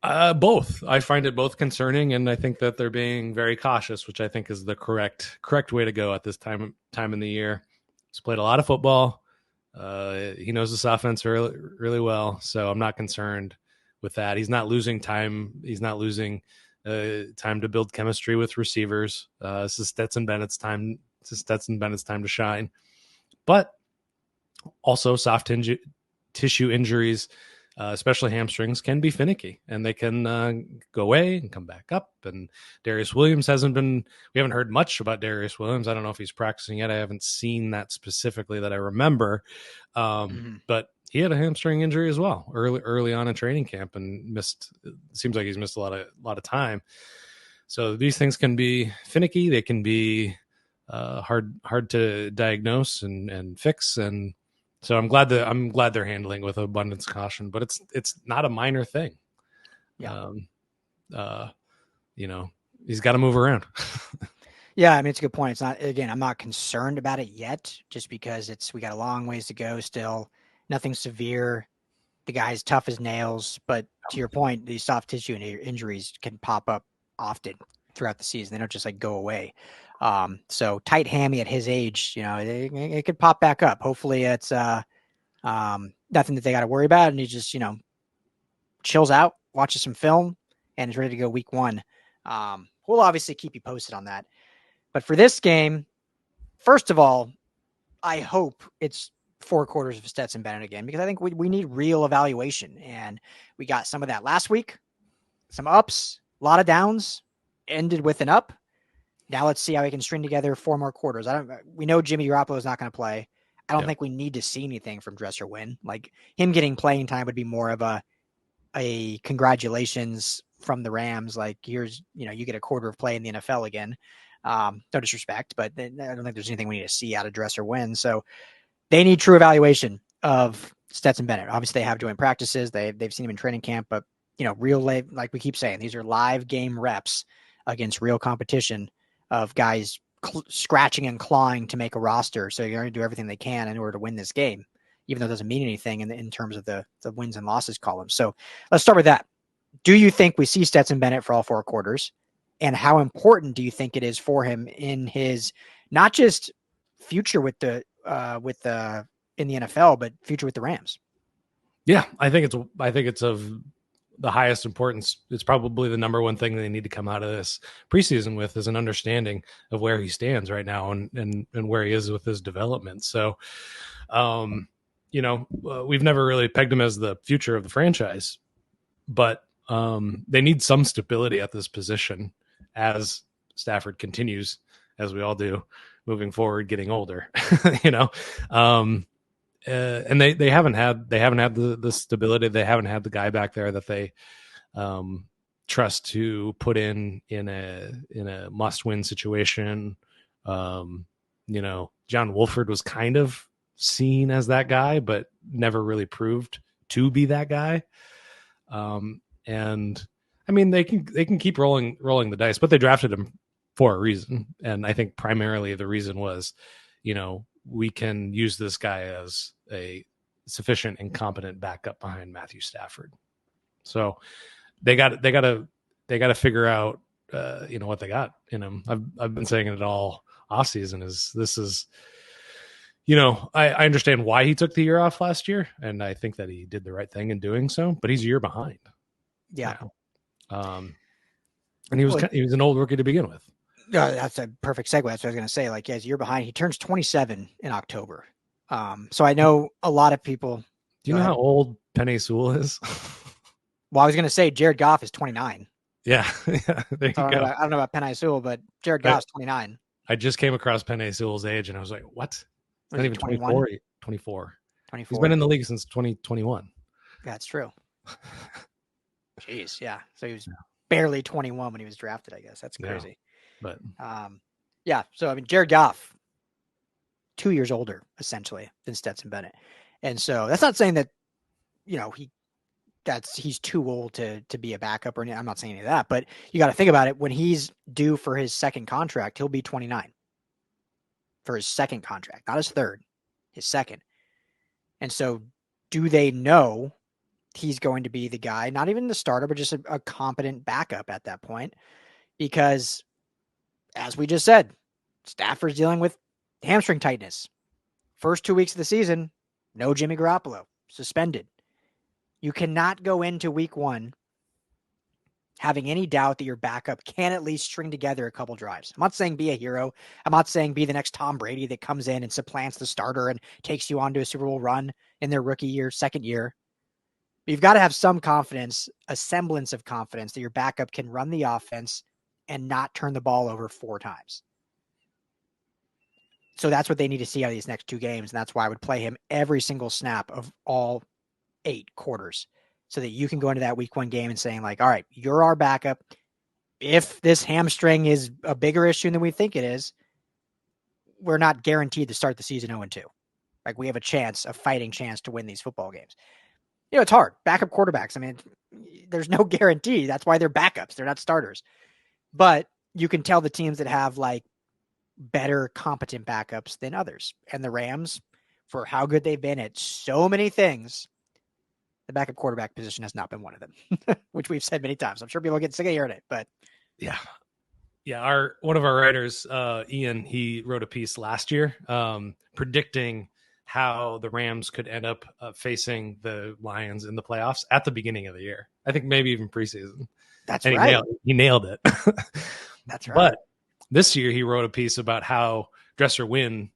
Both. I find it both concerning, and I think that they're being very cautious, which I think is the correct way to go at this time in the year. He's played a lot of football. He knows this offense really, really well, so I'm not concerned with that. He's not losing time. He's not losing time to build chemistry with receivers. This is Stetson Bennett's time. To shine. But also, soft tissue injuries, especially hamstrings, can be finicky, and they can go away and come back up. And Darius Williams we haven't heard much about Darius Williams. I don't know if he's practicing yet. I haven't seen that specifically that I remember. But he had a hamstring injury as well early on in training camp, and seems like he's missed a lot of time. So these things can be finicky. They can be hard to diagnose and fix. And so I'm glad they're handling with abundance of caution, but it's not a minor thing. Yeah. He's got to move around. Yeah, I mean, it's a good point. It's not, again, I'm not concerned about it yet, just because we got a long ways to go still. Nothing severe. The guy's tough as nails, but to your point, these soft tissue injuries can pop up often throughout the season. They don't just like go away. So tight hammy at his age, it could pop back up. Hopefully it's nothing that they got to worry about, and he just, chills out, watches some film, and is ready to go week 1. We'll obviously keep you posted on that. But for this game, first of all, I hope it's 4 quarters of Stetson Bennett again, because I think we need real evaluation. And we got some of that last week, some ups, a lot of downs, ended with an up. Now let's see how he can string together 4 more quarters. We know Jimmy Garoppolo is not going to play. I don't think we need to see anything from Dresser Wynn. Like, him getting playing time would be more of a congratulations from the Rams. Like, here's, you get a quarter of play in the NFL again. No disrespect, but I don't think there's anything we need to see out of Dresser Wynn. So they need true evaluation of Stetson Bennett. Obviously, they have joint practices. They've seen him in training camp, but real life, like we keep saying, these are live game reps against real competition of guys scratching and clawing to make a roster. So you're going to do everything they can in order to win this game, even though it doesn't mean anything in terms of the wins and losses column. So let's start with that. Do you think we see Stetson Bennett for all 4 quarters? And how important do you think it is for him in his not just future in the NFL, but future with the Rams? Yeah, I think it's of the highest importance. It's probably the number one thing they need to come out of this preseason with is an understanding of where he stands right now and where he is with his development. So, we've never really pegged him as the future of the franchise, but they need some stability at this position as Stafford continues, as we all do, moving forward, getting older, and they haven't had the stability. They haven't had the guy back there that they trust to put in a must-win situation. John Wolford was kind of seen as that guy, but never really proved to be that guy. And I mean, they can keep rolling the dice, but they drafted him for a reason. And I think primarily the reason was, we can use this guy as a sufficient and competent backup behind Matthew Stafford. So they got to figure out, what they got in him. I've been saying it all off season I understand why he took the year off last year, and I think that he did the right thing in doing so, but he's a year behind. Yeah. And he was an old rookie to begin with. That's a perfect segue. That's what I was going to say. Like, he's a year behind. He turns 27 in October. So I know a lot of people. Do you know how old Penei Sewell is? Well, I was going to say Jared Goff is 29. Yeah. There you go. I don't know about Penei Sewell, but Jared Goff's 29. I just came across Penei Sewell's age, and I was like, what? He's not even 24. 24. He's been in the league since 2021. That's true. Jeez, yeah. So he was barely 21 when he was drafted, I guess. That's crazy. Yeah, but so I mean, Jared Goff, 2 years older essentially than Stetson Bennett, and so that's not saying that he's too old to be a backup or anything. I'm not saying any of that, but you got to think about it. When he's due for his second contract, he'll be 29 for his second contract, not his third, his second. And so, do they know he's going to be the guy, not even the starter, but just a competent backup at that point? Because, as we just said, Stafford's dealing with hamstring tightness. First 2 weeks of the season, no Jimmy Garoppolo, suspended. You cannot go into week 1 having any doubt that your backup can at least string together a couple drives. I'm not saying be a hero. I'm not saying be the next Tom Brady that comes in and supplants the starter and takes you onto a Super Bowl run in their rookie year, second year. But you've got to have some confidence, a semblance of confidence that your backup can run the offense and not turn the ball over 4 times. So that's what they need to see out of these next 2 games. And that's why I would play him every single snap of all 8 quarters so that you can go into that week 1 game and saying like, all right, you're our backup. If this hamstring is a bigger issue than we think it is, we're not guaranteed to start the season 0-2. Like, we have a fighting chance to win these football games. It's hard. Backup quarterbacks. I mean, there's no guarantee. That's why they're backups. They're not starters. But you can tell the teams that have like better competent backups than others. And the Rams, for how good they've been at so many things, the backup quarterback position has not been one of them, which we've said many times. I'm sure people get sick of hearing it, but yeah. One of our writers, Ian, he wrote a piece last year predicting how the Rams could end up facing the Lions in the playoffs at the beginning of the year. I think maybe even preseason. That's and right. He nailed it. That's right. But this year he wrote a piece about how Dresser Wynn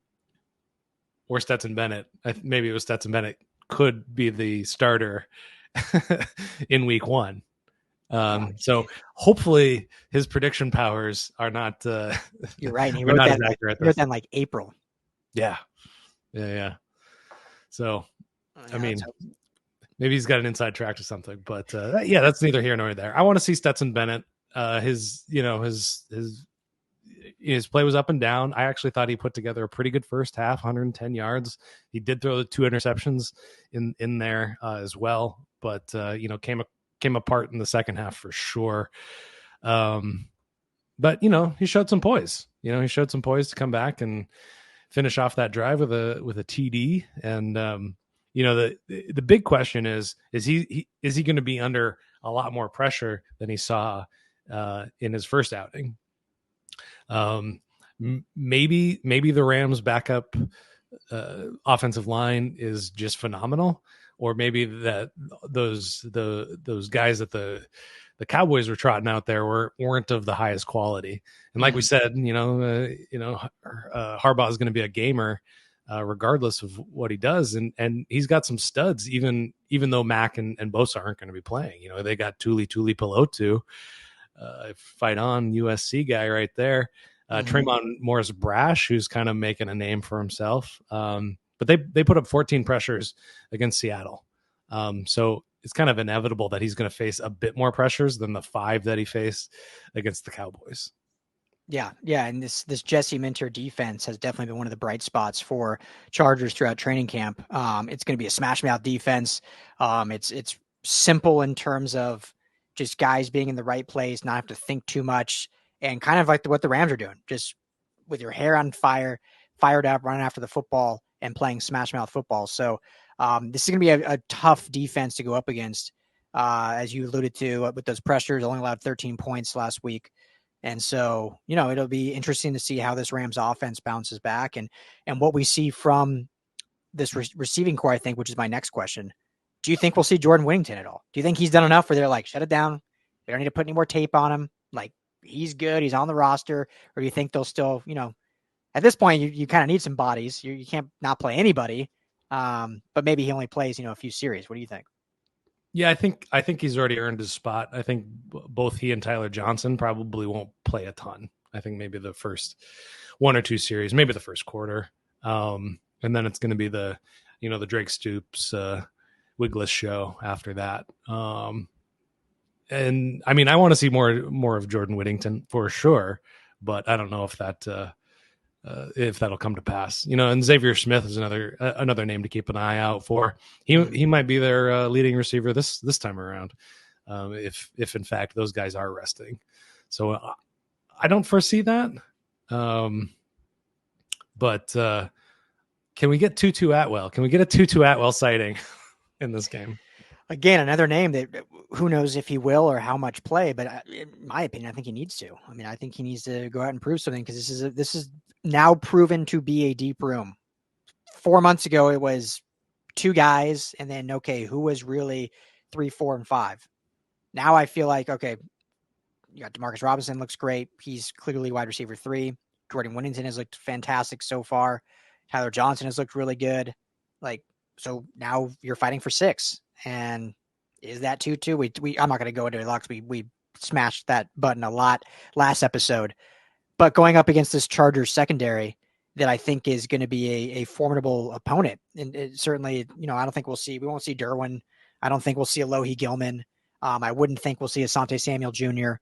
or Stetson Bennett, maybe it was Stetson Bennett, could be the starter in week 1. So hopefully his prediction powers are not you're right. And he are wrote not that as accurate. he wrote that in like April. Yeah. So I mean, maybe he's got an inside track or something, but yeah, that's neither here nor there. I want to see Stetson Bennett. His play was up and down. I actually thought he put together a pretty good first half, 110 yards. He did throw the 2 interceptions in there as well, but came apart in the second half for sure. But he showed some poise. He showed some poise to come back and finish off that drive with a TD. And the big question is he going to be under a lot more pressure than he saw in his first outing? Maybe the Rams backup offensive line is just phenomenal, or maybe that those guys that the Cowboys were trotting out there weren't of the highest quality. And like we said, Harbaugh is going to be a gamer regardless of what he does, and he's got some studs even though Mack and Bosa aren't going to be playing. They got Tuli Pelotu, fight on USC guy right there. Tremont Morris Brash, who's kind of making a name for himself. But they put up 14 pressures against Seattle. So it's kind of inevitable that he's going to face a bit more pressures than the 5 that he faced against the Cowboys. Yeah. And this Jesse Minter defense has definitely been one of the bright spots for Chargers throughout training camp. It's going to be a smash mouth defense. It's simple in terms of just guys being in the right place, not have to think too much, and kind of like what the Rams are doing, just with your hair on fire, fired up, running after the football and playing smash mouth football. So this is going to be a tough defense to go up against, as you alluded to, with those pressures. Only allowed 13 points last week. And so, it'll be interesting to see how this Rams offense bounces back and what we see from this receiving core, I think, which is my next question. Do you think we'll see Jordan Whittington at all? Do you think he's done enough where they're like, shut it down? We don't need to put any more tape on him. Like, he's good. He's on the roster. Or do you think they'll still, at this point, you kind of need some bodies. You can't not play anybody. But maybe he only plays, a few series. What do you think? Yeah, I think he's already earned his spot. I think both he and Tyler Johnson probably won't play a ton. I think maybe the first 1 or 2 series, maybe the first quarter. And then it's going to be the Drake Stoops, Wigless show after that. And I mean, I want to see more of Jordan Whittington for sure, but I don't know if that'll come to pass. And Xavier Smith is another name to keep an eye out for. He might be their leading receiver this time around, if in fact those guys are resting. So I don't foresee that. But can we get Tutu Atwell? Can we get a Tutu Atwell sighting in this game? Again, another name that who knows if he will or how much play, but in my opinion, I think he needs to. I mean, I think he needs to go out and prove something, because this is now proven to be a deep room. 4 months ago, it was 2 guys, and then, okay, who was really 3, 4, and 5? Now I feel like, okay, you got Demarcus Robinson, looks great. He's clearly wide receiver 3. Jordan Whittington has looked fantastic so far. Tyler Johnson has looked really good. So now you're fighting for 6. And is that Tutu? I'm not going to go into it a lot because we smashed that button a lot last episode. But going up against this Chargers secondary that I think is going to be a formidable opponent. And certainly, we won't see Derwin. I don't think we'll see Alohi Gilman. I wouldn't think we'll see Asante Samuel Jr.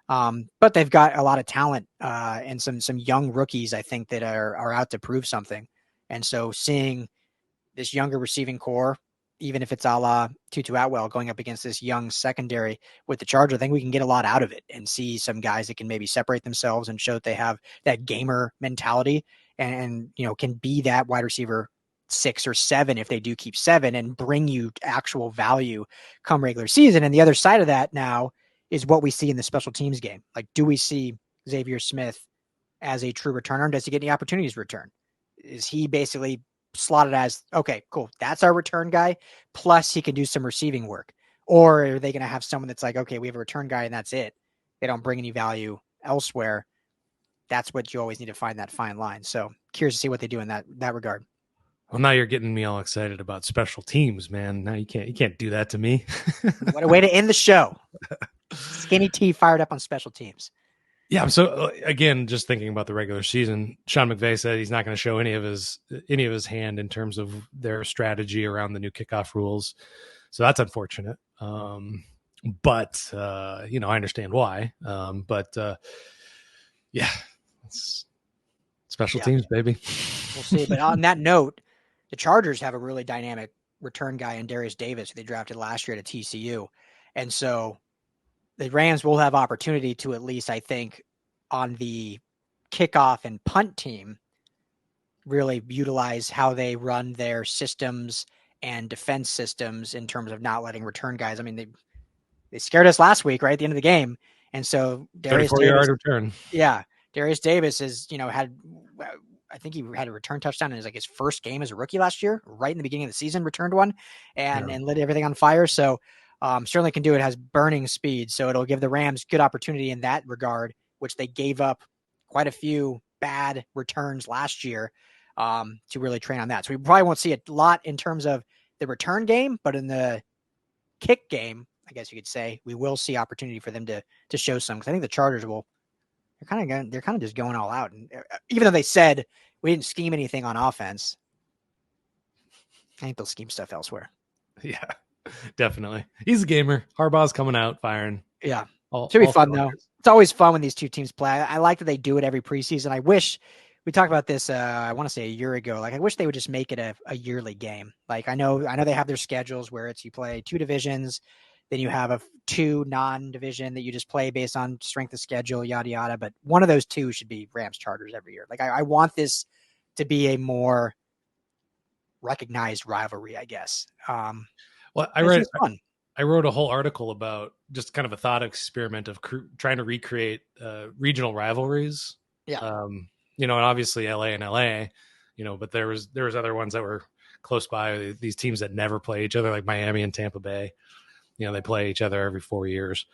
But they've got a lot of talent and some young rookies, I think, that are out to prove something. And so seeing this younger receiving core, even if it's a la Tutu Atwell going up against this young secondary with the Chargers, I think we can get a lot out of it and see some guys that can maybe separate themselves and show that they have that gamer mentality and can be that wide receiver 6 or 7 if they do keep 7 and bring you actual value come regular season. And the other side of that now is what we see in the special teams game. Like, do we see Xavier Smith as a true returner? Does he get any opportunities to return? Is he basically slotted as, okay, cool, that's our return guy, plus he can do some receiving work? Or are they going to have someone that's like, okay, we have a return guy and that's it, they don't bring any value elsewhere? That's what you always need to find, that fine line. So curious to see what they do in that regard. Well, now you're getting me all excited about special teams, man. Now you can't do that to me. What a way to end the show. Skinny T fired up on special teams. Yeah. So again, just thinking about the regular season, Sean McVay said he's not going to show any of his hand in terms of their strategy around the new kickoff rules. So that's unfortunate. But I understand why. Yeah, it's special teams, baby. We'll see. But on that note, the Chargers have a really dynamic return guy in Darius Davis, who they drafted last year at TCU. And so the Rams will have opportunity to at least, I think, on the kickoff and punt team, really utilize how they run their systems and defense systems in terms of not letting return guys. I mean, they scared us last week, right at the end of the game. And so Darius Davis, 34-yard return. Yeah. Darius Davis is, I think he had a return touchdown in his first game as a rookie last year, right in the beginning of the season, returned one and lit everything on fire. So certainly can do it, has burning speed. So it'll give the Rams good opportunity in that regard, which they gave up quite a few bad returns last year to really train on that. So we probably won't see a lot in terms of the return game, but in the kick game, I guess you could say, we will see opportunity for them to show some. Because I think the Chargers they're kind of just going all out. And even though they said we didn't scheme anything on offense, I think they'll scheme stuff elsewhere. Yeah, definitely. He's a gamer. Harbaugh's coming out firing. Yeah. Should be fun, though. It's always fun when these two teams play. I like that they do it every preseason. I wish we talked about this, I want to say a year ago. Like, I wish they would just make it a yearly game. Like, I know they have their schedules where it's you play two divisions, then you have two non-division that you just play based on strength of schedule, yada, yada. But one of those two should be Rams Chargers every year. Like, I want this to be a more recognized rivalry, I guess. Well, I wrote a whole article about just kind of a thought experiment of trying to recreate regional rivalries. Yeah. And obviously LA and LA, but there was other ones that were close by, these teams that never play each other, like Miami and Tampa Bay. They play each other every 4 years.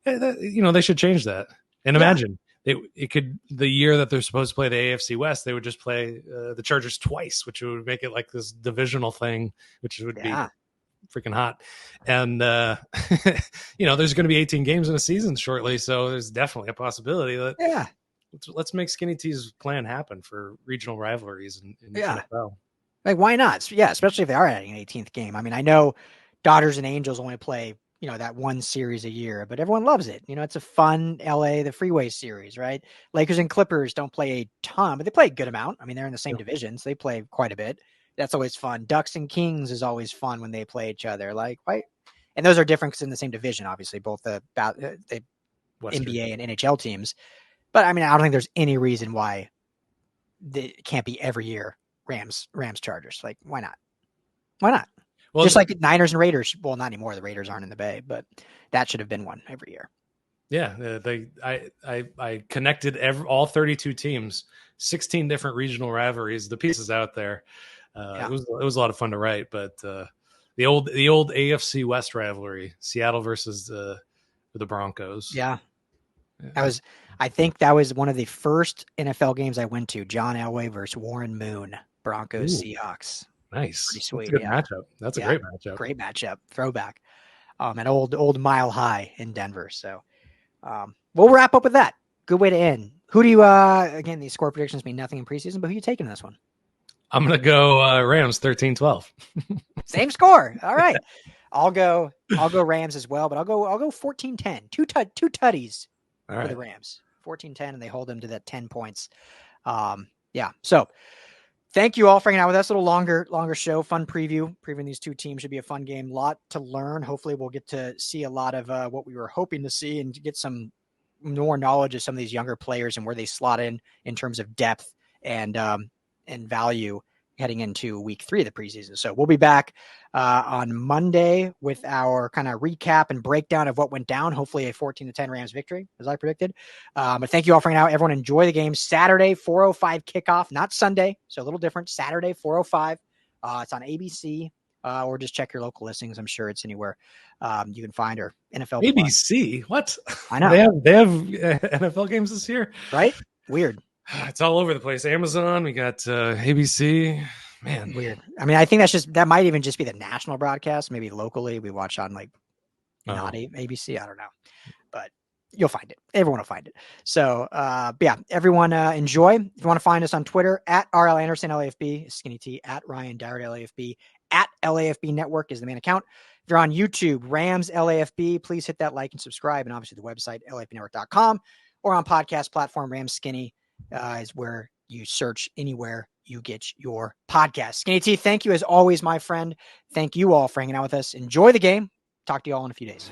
They should change that. And imagine it could, the year that they're supposed to play the AFC West, they would just play the Chargers twice, which would make it like this divisional thing, which would be freaking hot. And, there's going to be 18 games in a season shortly. So there's definitely a possibility that, let's make Skinny T's plan happen for regional rivalries in NFL. Like, why not? Yeah, especially if they are adding an 18th game. I mean, I know Dodgers and Angels only play, that one series a year, but everyone loves it. It's a fun LA, the Freeway series, right? Lakers and Clippers don't play a ton, but they play a good amount. I mean, they're in the same divisions. They play quite a bit. That's always fun. Ducks and Kings is always fun when they play each other. Like, right? And those are different in the same division, obviously, both the NBA and NHL teams. But I mean, I don't think there's any reason why it can't be every year Rams Chargers. Like, why not? Why not? Well, just like Niners and Raiders. Well, not anymore. The Raiders aren't in the Bay, but that should have been one every year. Yeah, I connected all 32 teams, 16 different regional rivalries. The pieces out there. It was a lot of fun to write, but the old AFC West rivalry, Seattle versus the Broncos. Yeah. I think that was one of the first NFL games I went to. John Elway versus Warren Moon, Broncos Seahawks. Nice. Pretty sweet. That's a good matchup. That's a great matchup. Great matchup. Throwback. An old Mile High in Denver. So we'll wrap up with that. Good way to end. Who do you again, these score predictions mean nothing in preseason, but who are you taking in this one? I'm gonna go Rams 13-12. Same score. All right. I'll go Rams as well, but I'll go 14-10. Two tutties for the Rams. 14-10, and they hold them to that 10 points. So thank you all for hanging out with us. A little longer show, fun previewing these two teams. Should be a fun game. A lot to learn. Hopefully we'll get to see a lot of what we were hoping to see and get some more knowledge of some of these younger players and where they slot in terms of depth and value heading into week 3 of the preseason. So we'll be back on Monday with our kind of recap and breakdown of what went down. Hopefully a 14-10 Rams victory, as I predicted. But thank you all for hanging out. Everyone enjoy the game. Saturday, 4:05 kickoff, not Sunday. So a little different. Saturday, 4:05. It's on ABC. Or just check your local listings. I'm sure it's anywhere you can find, or NFL. ABC? What? I know. They have NFL games this year? Right? Weird. It's all over the place. Amazon, we got ABC. Man, weird. I mean, I think that might even just be the national broadcast. Maybe locally we watch on like not ABC. I don't know, but you'll find it. Everyone will find it. So, yeah, everyone enjoy. If you want to find us on Twitter, at RL Anderson LAFB, Skinny T, at Ryan Dowd LAFB, at LAFB Network is the main account. If you're on YouTube, Rams LAFB, please hit that like and subscribe. And obviously the website, LAFBnetwork.com, or on podcast platform, Rams Skinny is where you search anywhere you get your podcast. Skinny T, thank you as always, my friend. Thank you all for hanging out with us. Enjoy the game. Talk to you all in a few days.